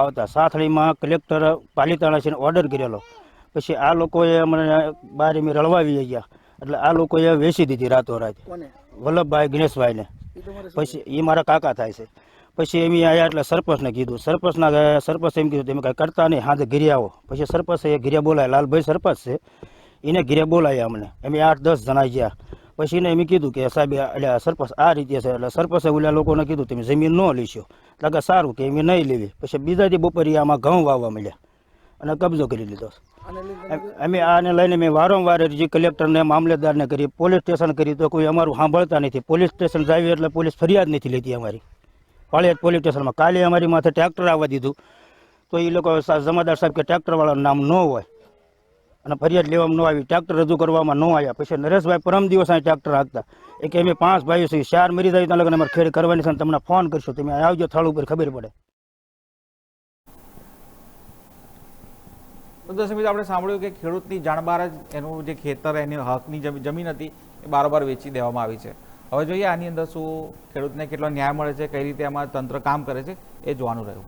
આવતા સાથળીમાં collector Palitana order કરેલો, પછી આ લોકોએ અમને બહાર એમ રળવાવી ગયા, એટલે આ લોકોએ વેચી દીધી રાતોરાત વલ્લભભાઈ ગણેશભાઈને. પછી એ મારા કાકા થાય છે. પછી એમ આવ્યા એટલે સરપંચને કીધું, સરપંચ એમ કીધું તમે કાંઈ કરતા નહીં, હાથે ઘીરે આવો. પછી સરપંચે ઘીરે બોલાય, લાલભાઈ સરપંચ છે એને ઘીરે બોલાયા અમને. અમે 8-10 જણા ગયા. પછી એને એમ કીધું કે સાહેબ એટલે સરપંચ આ રીતે છે, એટલે સરપંચે ઓલા લોકોને કીધું તમે જમીન ન લેશો, એટલે કે સારું કે એમ નહીં લેવી. પછી બીજા દી બપોરે આમાં ઘઉં વાવવા મળ્યા અને કબજો કરી લીધો. અમે આને લઈને મેં વારંવાર અરજી કલેક્ટરને મામલેદારને કરી, પોલીસ સ્ટેશન કરી, તો કોઈ અમારું સાંભળતા નથી. પોલીસ સ્ટેશન જાવી એટલે પોલીસ ફરિયાદ નથી લેતી અમારી. પાળિયાદ પોલીસ સ્ટેશનમાં કાલે અમારી માથે ટ્રેક્ટર આવવા દીધું, તો એ લોકો જમાદાર સાહેબ કે ટ્રેક્ટરવાળાનું નામ ન હોય અને ફરિયાદ લેવામાં ન આવી, ટ્રેક્ટર રજૂ કરવામાં ન આવ્યા. પછી નરેશભાઈ પરમ દિવસ અહીં ટ્રેક્ટર હાંકતા એ કે અમે 5 ભાઈઓ છીએ, 4 મરી જાય ત્યાં લગન અમારે ખેડ કરવાની છે, તમને ફોન કરશો, તમે આવજો થાળ ઉપર ખબર પડે. તો દર્શક મિત્રો, આપણે સાંભળ્યું કે ખેડૂતની જાણ બહાર જ એનું જે ખેતર એની હકની જમીન હતી એ બારોબાર વેચી દેવામાં આવી છે. હવે જોઈએ આની અંદર શું ખેડૂતને કેટલો ન્યાય મળે છે, કઈ રીતે આમાં તંત્ર કામ કરે છે એ જોવાનું રહ્યું.